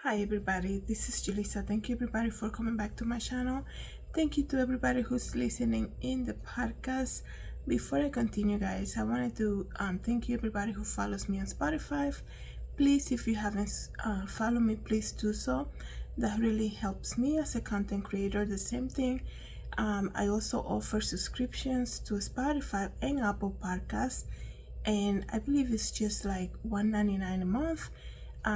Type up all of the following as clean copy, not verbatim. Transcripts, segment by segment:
Hi everybody, this is Julissa. Thank you everybody for coming back to my channel. Thank you to everybody who's listening in the podcast. Before I continue guys, I wanted to thank you everybody who follows me on Spotify. Please, if you haven't followed me, please do so. That really helps me as a content creator. The same thing, I also offer subscriptions to Spotify and Apple Podcasts, and I believe it's just like $1.99 a month.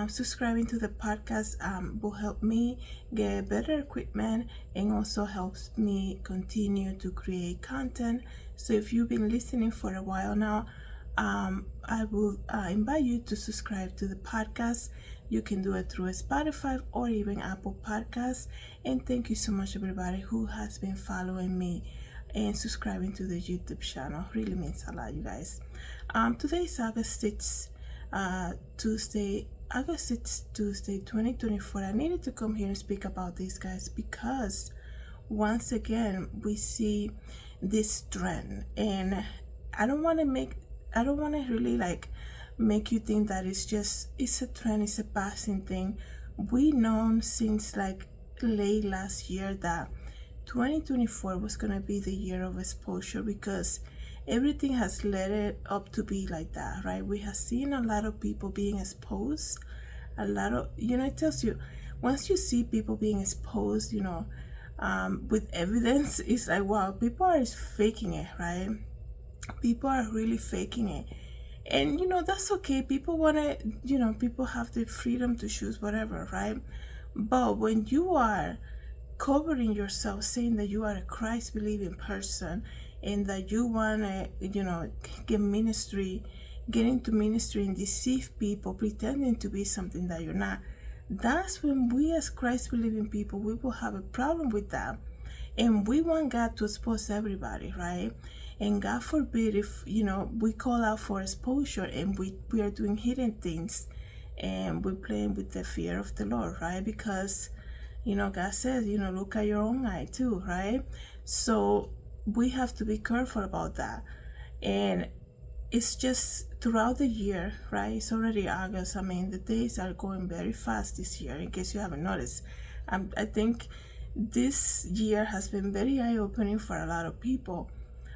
Subscribing to the podcast will help me get better equipment and also helps me continue to create content. So if you've been listening for a while now, I will invite you to subscribe to the podcast. You can do it through Spotify or even Apple Podcasts. And thank you so much everybody who has been following me and subscribing to the YouTube channel. Really means a lot, you guys. Today is August 6th, Tuesday 2024. I needed to come here and speak about this, guys, because once again we see this trend, and I don't want to really like make you think that it's a trend, it's a passing thing. We known since like late last year that 2024 was gonna be the year of exposure, because everything has led it up to be like that, right? We have seen a lot of people being exposed, a lot of, it tells you, once you see people being exposed, with evidence, it's like, wow, people are faking it, right? People are really faking it. And that's okay. People want to, people have the freedom to choose whatever, right? But when you are covering yourself, saying that you are a Christ believing person and that you want to get into ministry and deceive people, pretending to be something that you're not, that's when we as Christ believing people, we will have a problem with that. And we want God to expose everybody, right? And God forbid if we call out for exposure and we are doing hidden things and we're playing with the fear of the Lord, right? Because God says, look at your own eye too, right? So we have to be careful about that. And it's just throughout the year, right? It's already August. I mean, the days are going very fast this year, in case you haven't noticed. I think this year has been very eye-opening for a lot of people,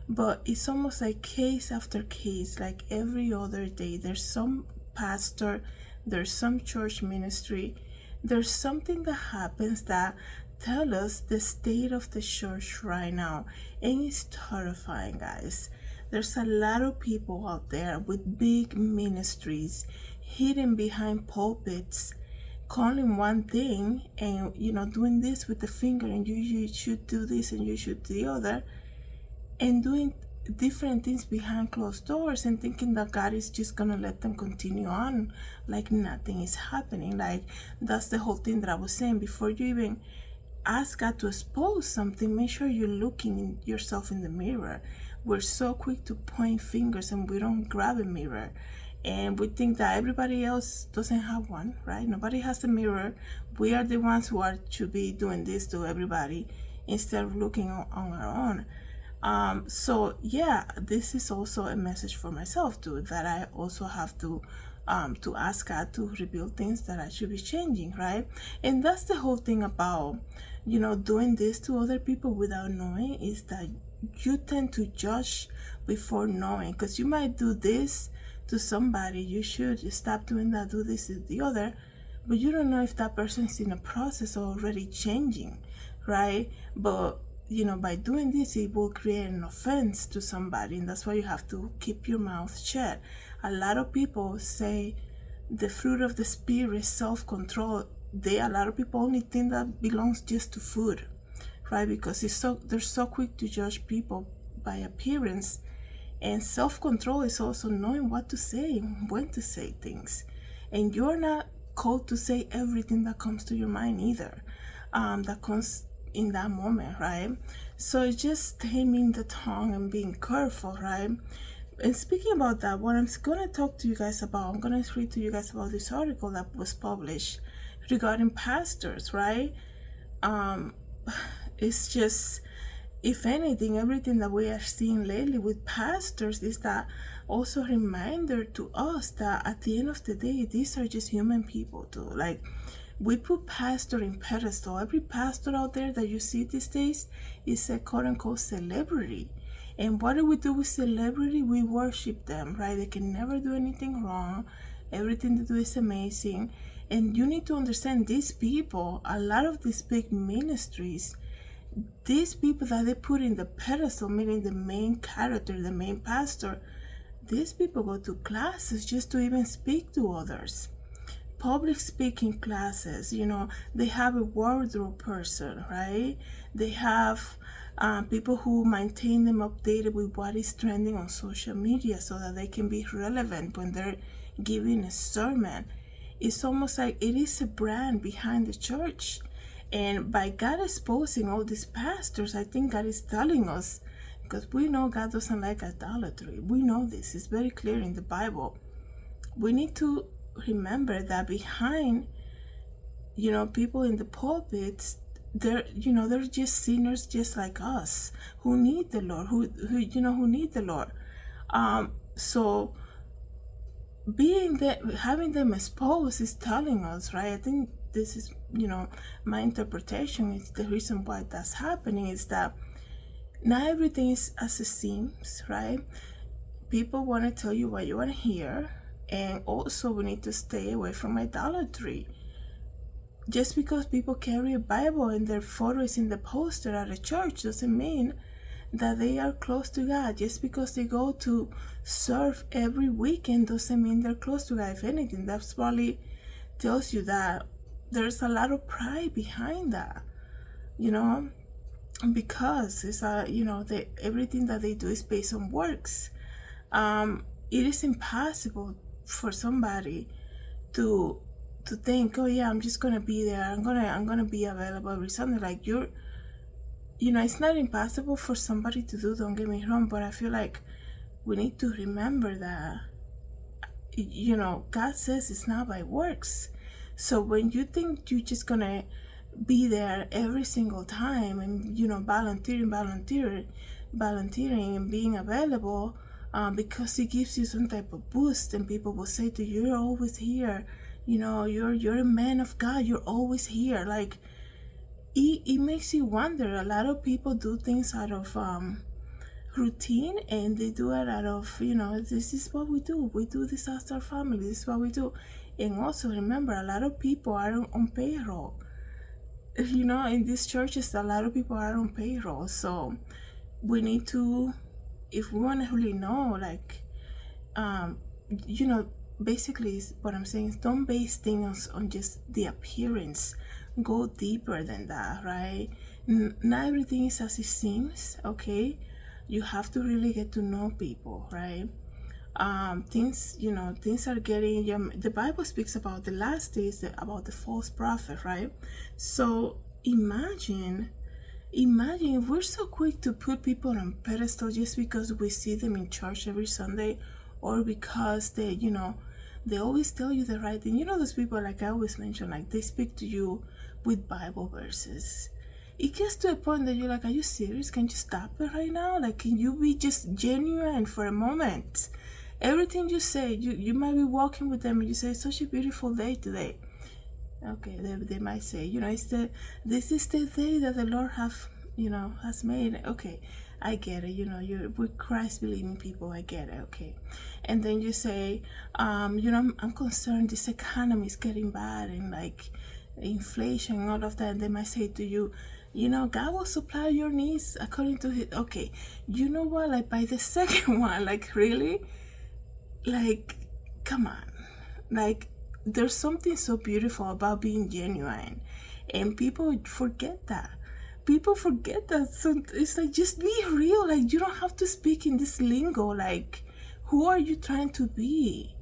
but it's almost like case after case, like every other day there's some pastor, there's some church ministry, there's something that happens that tell us the state of the church right now, and it's terrifying, guys. There's a lot of people out there with big ministries hidden behind pulpits, calling one thing and doing this with the finger, and you should do this and you should do the other, and doing different things behind closed doors and thinking that God is just gonna let them continue on like nothing is happening. Like, that's the whole thing that I was saying. Before you even ask God to expose something, make sure you're looking yourself in the mirror. We're so quick to point fingers and we don't grab a mirror, and we think that everybody else doesn't have one, right? Nobody has a mirror. We are the ones who are to be doing this to everybody instead of looking on our own. So yeah, this is also a message for myself too, that I also have to ask God to reveal things that I should be changing, right? And that's the whole thing about doing this to other people without knowing, is that you tend to judge before knowing, because you might do this to somebody, you should stop doing that, do this to the other, but you don't know if that person is in a process of already changing, right? But by doing this, it will create an offense to somebody, and that's why you have to keep your mouth shut. A lot of people say the fruit of the spirit is self-control. A lot of people only think that belongs just to food, right? Because they're so quick to judge people by appearance. And self-control is also knowing what to say and when to say things. And you're not called to say everything that comes to your mind either, that comes in that moment, right? So it's just taming the tongue and being careful, right? And speaking about that, what I'm gonna talk to you guys about, I'm gonna read to you guys about this article that was published regarding pastors, right? It's just, if anything, everything that we are seeing lately with pastors is that also a reminder to us that at the end of the day, these are just human people too. Like, We put pastor in pedestal. Every pastor out there that you see these days is a quote-unquote celebrity. And what do we do with celebrity? We worship them, right? They can never do anything wrong. Everything they do is amazing. And you need to understand these people, a lot of these big ministries, these people that they put in the pedestal, meaning the main character, the main pastor, these people go to classes just to even speak to others. Public speaking classes, they have a wardrobe person, right? They have people who maintain them updated with what is trending on social media so that they can be relevant when they're giving a sermon. It's almost like it is a brand behind the church. And by God exposing all these pastors, I think God is telling us, because we know God doesn't like idolatry. We know this. It's very clear in the Bible. We need to remember that behind, people in the pulpits, they're just sinners just like us who need the Lord, who need the Lord. So having them exposed is telling us, right? I think this is, my interpretation is the reason why that's happening is that not everything is as it seems, right? People want to tell you what you want to hear, and also we need to stay away from idolatry. Just because people carry a Bible and their photo is in the poster at a church doesn't mean that they are close to God. Just because they go to serve every weekend doesn't mean they're close to God. If anything, that probably tells you that there's a lot of pride behind that, because it's everything that they do is based on works. It is impossible for somebody to think, oh yeah, I'm just gonna be there, I'm gonna be available every Sunday. Like it's not impossible for somebody to do, don't get me wrong, but I feel like we need to remember that God says it's not by works. So when you think you're just gonna be there every single time and volunteering and being available, because it gives you some type of boost, and people will say to you, you're always here, you're a man of God, you're always here. Like it makes you wonder. A lot of people do things out of routine, and they do it out of this is what we do this as our family, this is what we do. And also remember, a lot of people are on payroll. In these churches, a lot of people are on payroll. So we need to, if we want to really know, like basically what I'm saying is, don't base things on just the appearance. Go deeper than that, right? Not everything is as it seems, okay? You have to really get to know people, right? Things are getting, the Bible speaks about the last days, about the false prophet, right? So imagine if we're so quick to put people on pedestal just because we see them in church every Sunday, or because they always tell you the right thing. Those people, like I always mention, like they speak to you with Bible verses. It gets to a point that you're like, are you serious? Can you stop it right now? Like, can you be just genuine for a moment? Everything you say, you might be walking with them and you say, it's such a beautiful day today. Okay, they might say, this is the day that the Lord has made. Okay, I get it. You're with Christ believing people. I get it. Okay, and then you say, I'm concerned. This economy is getting bad, and like inflation and all of that. And they might say to you, God will supply your needs according to His. Okay, you know what? Like by the second one, like really, like come on, like. There's something so beautiful about being genuine, and people forget that. So it's like, just be real. Like, you don't have to speak in this lingo. Like, who are you trying to be?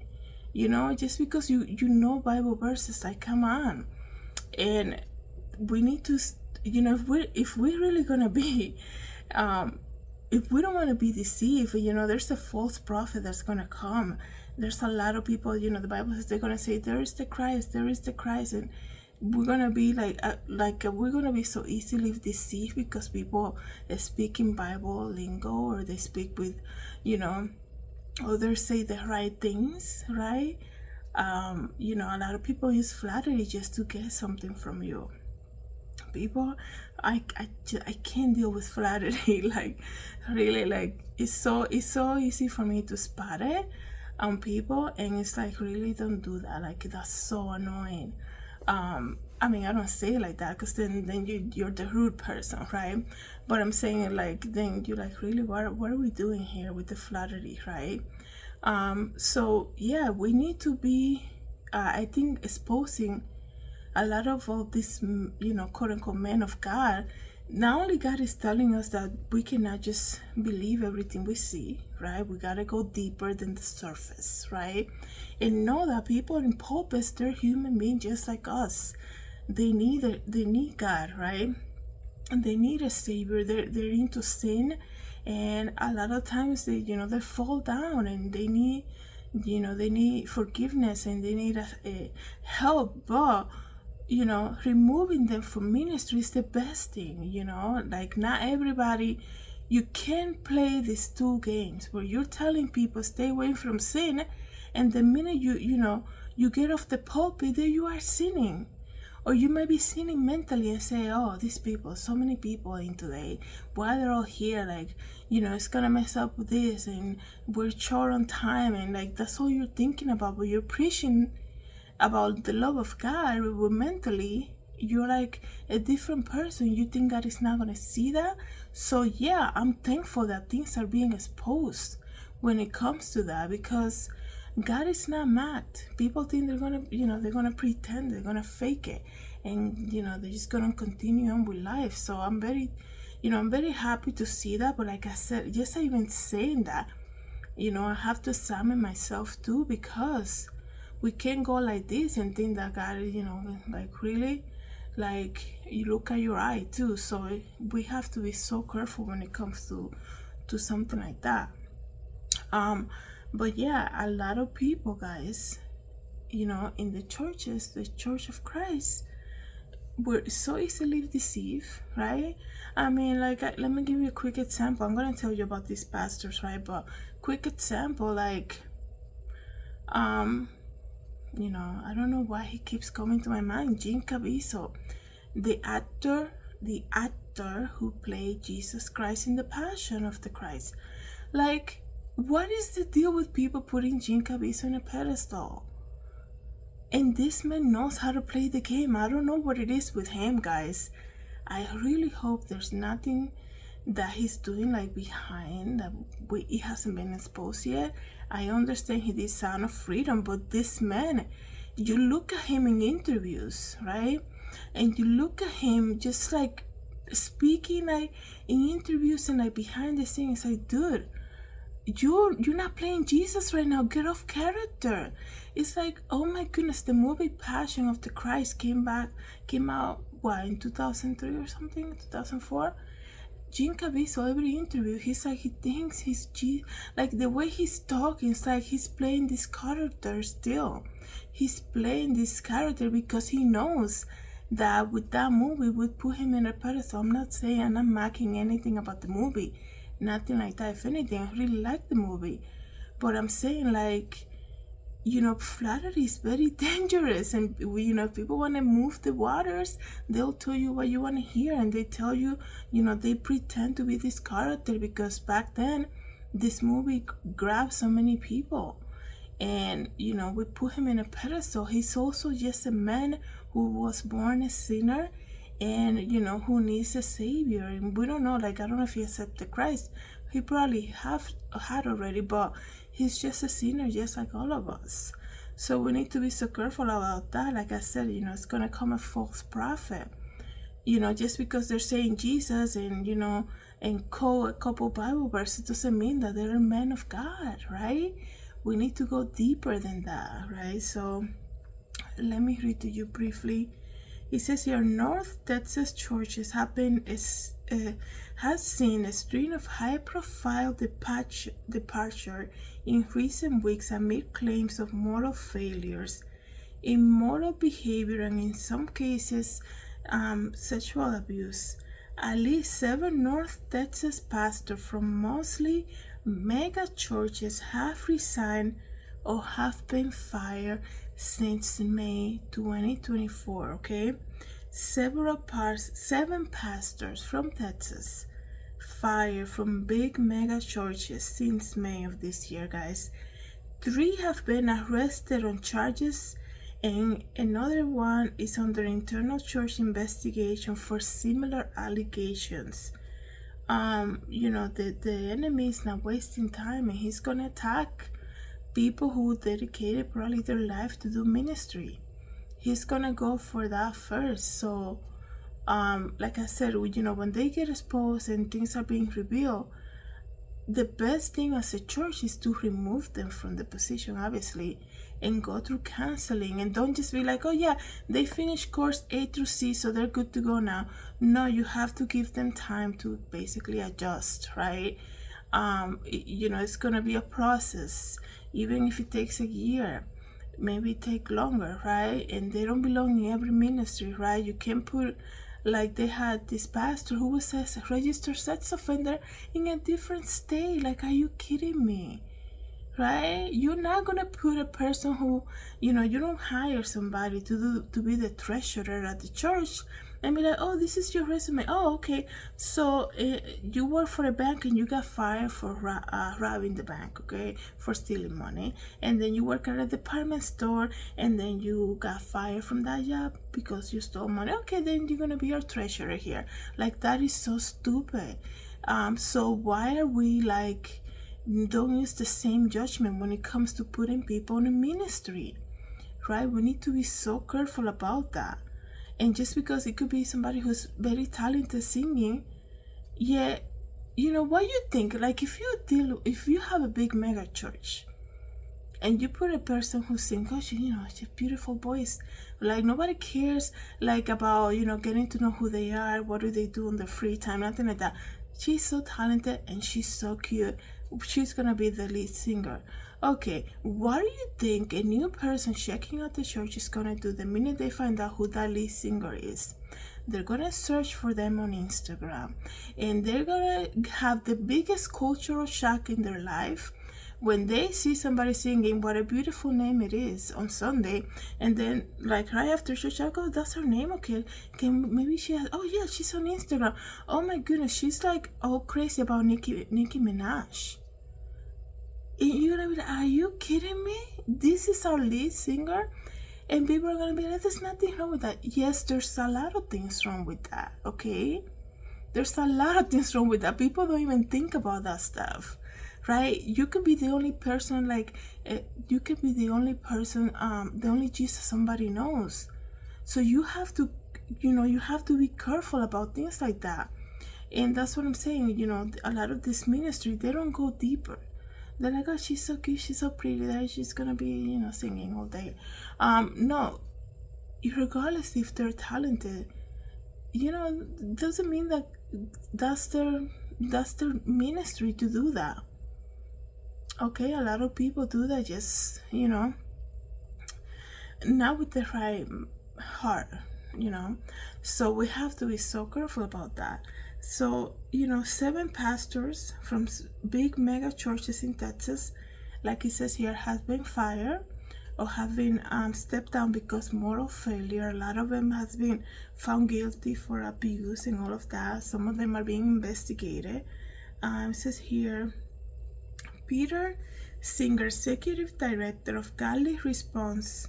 Just because you know Bible verses, like, come on. And we need to, if we're really gonna be, if we don't want to be deceived, there's a false prophet that's gonna come. There's a lot of people, the Bible says they're gonna say, there is the Christ, and we're gonna be we're gonna be so easily deceived because people speak in Bible lingo, or they speak with, others say the right things, right? A lot of people use flattery just to get something from you. People, I can't deal with flattery. Like, really, like, it's so easy for me to spot it on people, and it's like, really, don't do that. Like, that's so annoying. I mean, I don't say it like that, because then you're the rude person, right? But I'm saying it like, then you're like, really, what are we doing here with the flattery, right? So yeah, we need to be, I think, exposing a lot of all these, quote unquote men of God. Not only God is telling us that we cannot just believe everything we see, right? We gotta go deeper than the surface, right? And know that people in pulpits, they're human beings just like us. They need God, right? And they need a savior. They're into sin, and a lot of times they fall down, and they need forgiveness, and they need a help. But removing them from ministry is the best thing. Like, not everybody. You can't play these two games where you're telling people stay away from sin, and the minute you get off the pulpit, there you are sinning. Or you might be sinning mentally and say, oh, these people, so many people in today, why they're all here? Like, it's gonna mess up with this, and we're short on time, and like, that's all you're thinking about. But you're preaching about the love of God, but mentally you're like a different person. You think God is not gonna see that. So yeah, I'm thankful that things are being exposed when it comes to that, because God is not mad. People think they're gonna pretend, they're gonna fake it, and they're just gonna continue on with life. So I'm very happy to see that. But like I said, just even saying that, I have to examine myself too, because we can't go like this and think that God is, like, really, like, you look at your eye too. So we have to be so careful when it comes to something like that. But yeah, a lot of people, guys, in the churches, the Church of Christ, we're so easily deceived, right? I mean, like, let me give you a quick example. I'm going to tell you about these pastors, right? But quick example, like, I don't know why he keeps coming to my mind. Jim Caviezel, the actor who played Jesus Christ in the Passion of the Christ. Like, what is the deal with people putting Jim Caviezel on a pedestal? And this man knows how to play the game. I don't know what it is with him, guys. I really hope there's nothing that he's doing, like, behind that it hasn't been exposed yet. I understand he did Sound of Freedom, but this man, you look at him in interviews, right? And you look at him just like speaking, like, in interviews and like behind the scenes. Like, dude, you're not playing Jesus right now. Get off character. It's like, oh my goodness, the movie Passion of the Christ came out in 2003 or something, 2004. Jim Caviezel, every interview, he's like, he thinks he's like, the way he's talking, it's like he's playing this character still. He's playing this character because he knows that with that movie would put him in a pedestal. I'm not saying, I'm not marking anything about the movie, nothing like that. If anything, I really like the movie, but I'm saying, like, flattery is very dangerous, and if people want to move the waters, they'll tell you what you want to hear, and they tell you, they pretend to be this character, because back then this movie grabbed so many people, and we put him in a pedestal. He's also just a man who was born a sinner, and who needs a savior. And we don't know, like, I don't know if he accepted Christ. He probably had already, but he's just a sinner, just like all of us. So we need to be so careful about that. Like I said, it's gonna come a false prophet. Just because they're saying Jesus and and quote a couple Bible verses doesn't mean that they're men of God, right? We need to go deeper than that, right? So let me read to you briefly. It says here, North Texas churches has seen a string of high-profile departure in recent weeks amid claims of moral failures, immoral behavior, and in some cases, sexual abuse. At least 7 North Texas pastors from mostly mega churches have resigned or have been fired since May 2024, okay? 7 pastors from Texas fired from big mega churches since May of this year, guys. 3 have been arrested on charges, and another one is under internal church investigation for similar allegations. The enemy is not wasting time, and he's gonna attack people who dedicated probably their life to do ministry. He's gonna go for that first. So like I said, when they get exposed and things are being revealed, the best thing as a church is to remove them from the position, obviously, and go through counseling. And don't just be like, oh yeah, they finished course A through C, so they're good to go now. No, you have to give them time to basically adjust, right? It's gonna be a process, even if it takes a year, maybe take longer, right? And they don't belong in every ministry, right? You can't put, like they had this pastor who was a registered sex offender in a different state. Like, are you kidding me? Right? You're not gonna put a person who, you don't hire somebody to be the treasurer at the church and be like, oh, this is your resume. Oh, okay. So you work for a bank and you got fired for robbing the bank, okay, for stealing money. And then you work at a department store and then you got fired from that job because you stole money. Okay, then you're gonna be our treasurer here. Like, that is so stupid. So why are we like, don't use the same judgment when it comes to putting people in a ministry, right? We need to be so careful about that. And just because it could be somebody who's very talented singing, yeah, what you think? Like, if you have a big mega church and you put a person who sings, gosh, it's a beautiful voice, like nobody cares like about getting to know who they are, what do they do in their free time, nothing like that. She's so talented and she's so cute, she's gonna be the lead singer. Okay, what do you think a new person checking out the church is gonna do the minute they find out who that lead singer is? They're gonna search for them on Instagram, and they're gonna have the biggest cultural shock in their life when they see somebody singing what a beautiful name it is on Sunday, and then like right after church, I go, that's her name, okay, maybe she has, oh yeah, she's on Instagram, oh my goodness, she's like all crazy about Nicki Minaj. And you're gonna be like, are you kidding me? This is our lead singer? And people are gonna be like, there's nothing wrong with that. Yes, there's a lot of things wrong with that, okay? There's a lot of things wrong with that. People don't even think about that stuff, right? You could be the only person, you could be the only person, the only Jesus somebody knows. So you have to, you have to be careful about things like that. And that's what I'm saying, a lot of this ministry, they don't go deeper. They're like, oh, she's so cute, she's so pretty, that she's gonna be, singing all day. No, regardless if they're talented, doesn't mean that that's their ministry to do that. Okay, a lot of people do that, just not with the right heart, so we have to be so careful about that. So 7 pastors from big mega churches in Texas, like it says here, has been fired or have been stepped down because moral failure. A lot of them has been found guilty for abuse and all of that. Some of them are being investigated. It says here, Peter Singer, executive director of Godly Response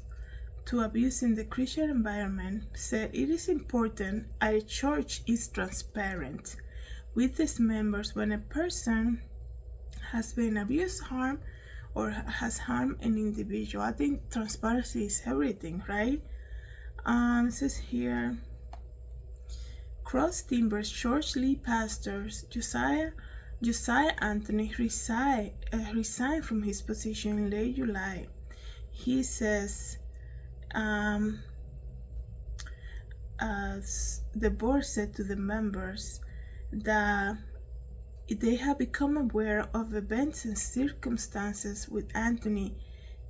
to Abuse in the Christian Environment, said it is important a church is transparent with its members when a person has been abused, harmed, or has harmed an individual. I think transparency is everything, right? It says here, Cross Timbers church lead pastors Josiah Anthony resigned from his position in late July. He says, the board said to the members that they have become aware of events and circumstances with Anthony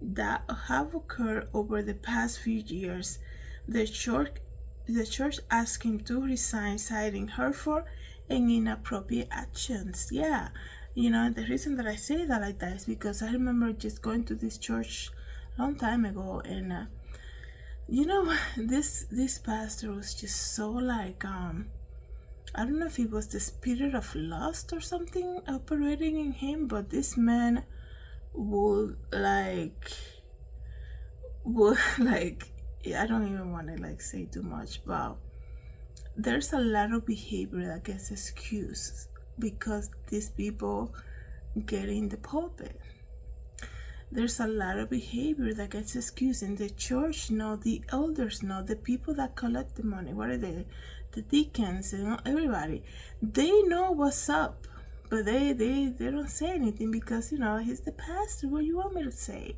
that have occurred over the past few years. The church asked him to resign, citing hurtful and inappropriate actions. Yeah, the reason that I say that like that is because I remember just going to this church long time ago, and you know, this pastor was just so like I don't know if it was the spirit of lust or something operating in him, but this man would like I don't even want to like say too much, but there's a lot of behavior that gets excused because these people get in the pulpit. There's a lot of behavior that gets excused in the church. No, the elders know, the people that collect the money. What are they? The deacons, you know, everybody. They know what's up, but they don't say anything because, you know, he's the pastor. What do you want me to say,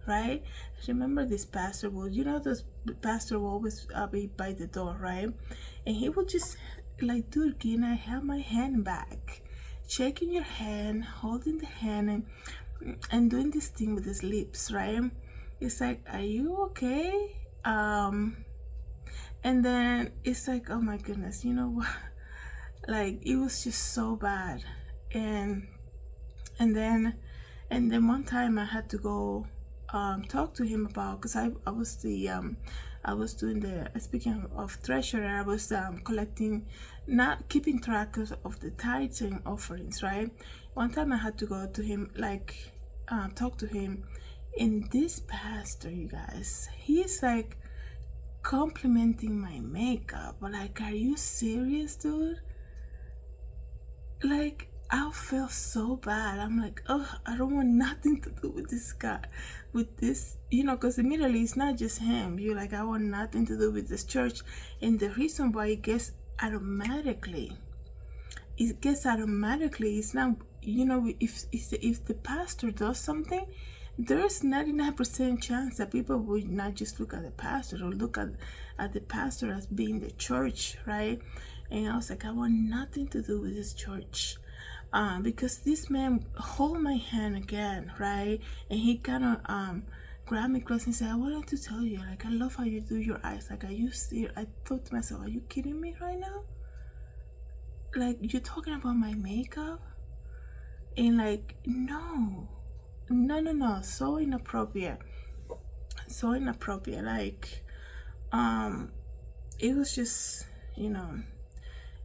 right? Remember this pastor will, you know, this pastor will always be by the door, right? And he would just like, dude, can I have my hand back? Checking your hand, holding the hand, and doing this thing with his lips, right? It's like, are you okay? And then it's like, oh my goodness, you know what? Like, it was just so bad. And then one time I had to go talk to him about, because I was doing the, speaking of treasurer, I was collecting, not keeping track of the tithes and offerings, right? One time I had to go to him, like talk to him, and this pastor, you guys, he's like complimenting my makeup. Like, are you serious, dude? Like, I feel so bad. I'm like, oh, I don't want nothing to do with this guy, with this, you know, because immediately it's not just him. You're like, I want nothing to do with this church. And the reason why it gets automatically is not, you know, if the pastor does something, there's 99% chance that people would not just look at the pastor or look at the pastor as being the church, right? And I was like, I want nothing to do with this church. Because this man hold my hand again, right? And he kind of grabbed me close and said, I wanted to tell you, like, I love how you do your eyes. Like, I thought to myself, are you kidding me right now? Like, you're talking about my makeup? And like, no, so inappropriate. Like, it was just, you know,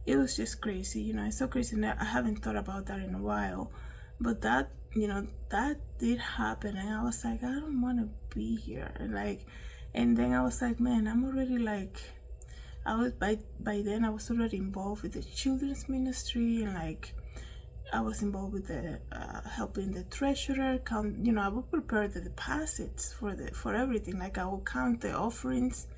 it was just crazy, you know. It's so crazy that I haven't thought about that in a while, but that, you know, that did happen, and I was like, I don't want to be here, and then I was like, man, I'm already like, I was by then I was already involved with the children's ministry, and like I was involved with the helping the treasurer count, you know, I would prepare the deposits for everything. Like, I will count the offerings,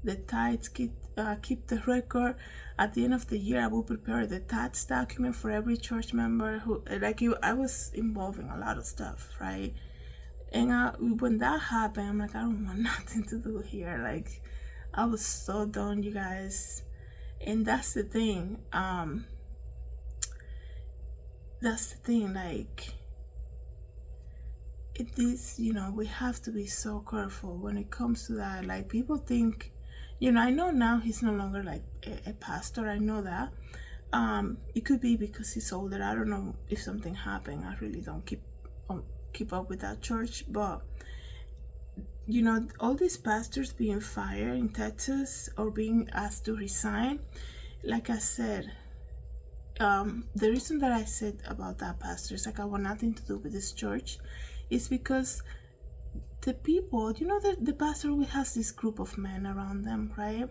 the tithes, keep the record. At the end of the year, I will prepare the tax document for every church member who, like, I was involved in a lot of stuff, right? And when that happened, I'm like, I don't want nothing to do here. Like, I was so done, you guys. And that's the thing. Like, it is, you know, we have to be so careful when it comes to that. Like, people think, you know, I know now he's no longer like a pastor, I know that. It could be because he's older. I don't know if something happened. I really don't keep up with that church. But, you know, all these pastors being fired in Texas or being asked to resign, like I said, the reason that I said about that pastor is like, I want nothing to do with this church, is because the people, you know, the pastor has this group of men around them, right?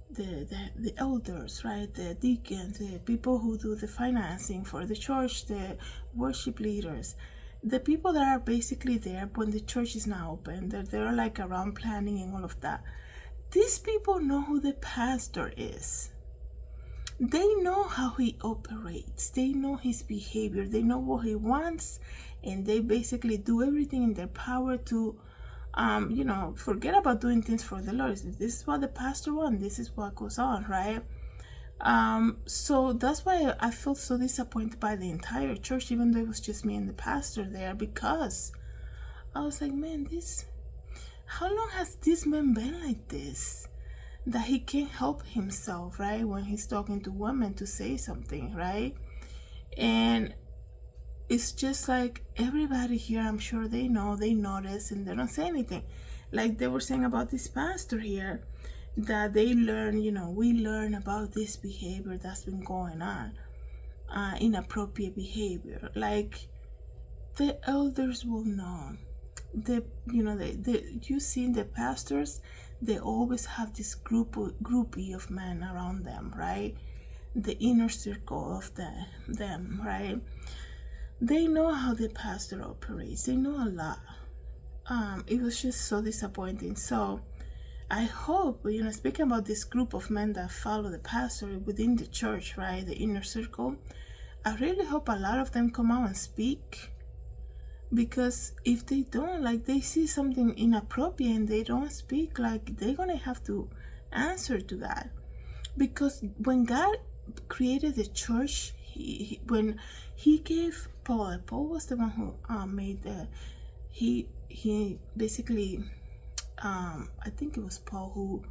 The elders, right? The deacons, the people who do the financing for the church, the worship leaders, the people that are basically there when the church is not open. They're like around planning and all of that. These people know who the pastor is. They know how he operates. They know his behavior. They know what he wants, and they basically do everything in their power to, you know, forget about doing things for the Lord. This is what the pastor wants. This is what goes on, right? So that's why I felt so disappointed by the entire church, even though it was just me and the pastor there, because I was like, man, how long has this man been like this? That he can't help himself, right? When he's talking to women to say something, right? And it's just like everybody here, I'm sure they know, they notice, and they don't say anything. Like they were saying about this pastor here, that they learn, we learn about this behavior that's been going on, inappropriate behavior. Like the elders will know. You see the pastors, they always have this groupie of men around them, right? The inner circle of them, right? They know how the pastor operates. They know a lot. It was just so disappointing. So I hope, speaking about this group of men that follow the pastor within the church, right, the inner circle, I really hope a lot of them come out and speak. Because if they don't, like, they see something inappropriate and they don't speak, like, they're gonna have to answer to that. Because when God created the church, when he gave Paul was the one who made he basically, I think it was Paul who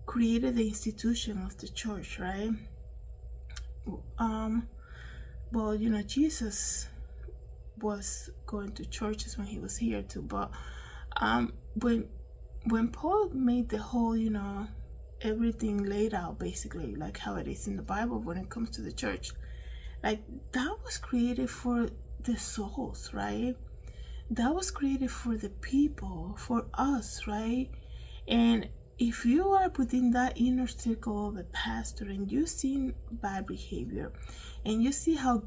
created the institution of the church, right? Well, Jesus was going to churches when he was here too, but when Paul made the whole, everything laid out basically like how it is in the Bible when it comes to the church, like that was created for the souls, right? That was created for the people, for us, right? And if you are within that inner circle of a pastor and you see bad behavior and you see how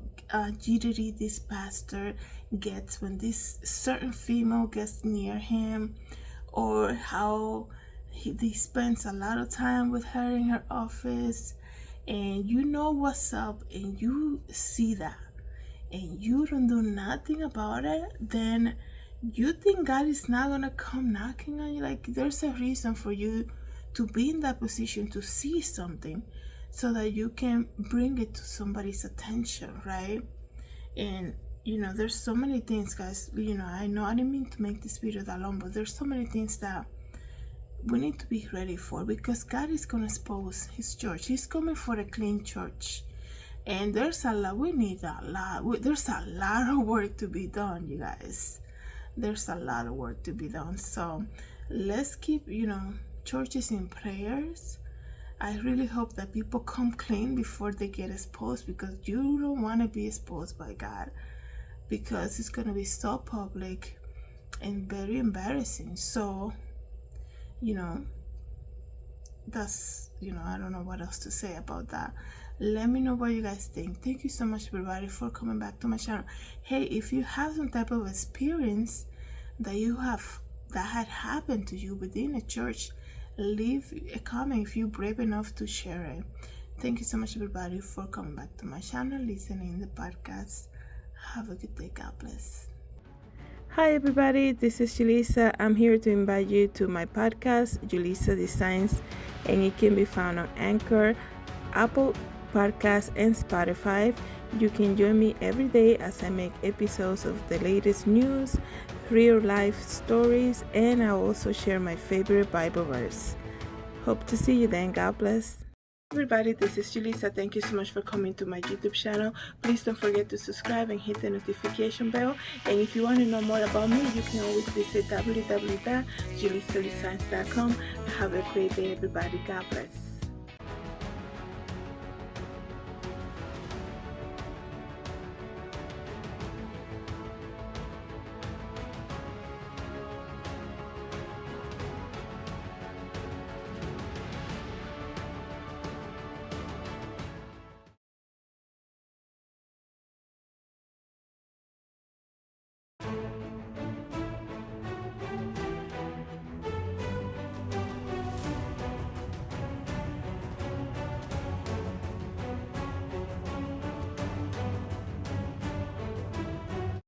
jittery this pastor gets when this certain female gets near him, or how he spends a lot of time with her in her office, and you know what's up and you see that and you don't do nothing about it, then you think God is not gonna come knocking on you? Like, there's a reason for you to be in that position to see something so that you can bring it to somebody's attention, right? And there's so many things, guys. I know I didn't mean to make this video that long, but there's so many things that we need to be ready for, because God is gonna expose his church. He's coming for a clean church, and there's a lot. We need a lot. There's a lot of work to be done, you guys. There's a lot of work to be done. So let's keep churches in prayers. I really hope that people come clean before they get exposed, because you don't want to be exposed by God, because it's going to be so public and very embarrassing. So that's I don't know what else to say about that. Let me know what you guys think. Thank you so much, everybody, for coming back to my channel. Hey, if you have some type of experience that had happened to you within a church, leave a comment if you're brave enough to share it. Thank you so much, everybody, for coming back to my channel, listening to the podcast. Have a good day. God bless. Hi, everybody. This is Julissa. I'm here to invite you to my podcast, Julissa Designs, and it can be found on Anchor, Apple Podcasts, and Spotify. You can join me every day as I make episodes of the latest news, real life stories, and I also share my favorite Bible verse. Hope to see you then. God bless. Everybody, this is Julissa. Thank you so much for coming to my YouTube channel. Please don't forget to subscribe and hit the notification bell. And if you want to know more about me, you can always visit www.julissadesigns.com. Have a great day, everybody. God bless.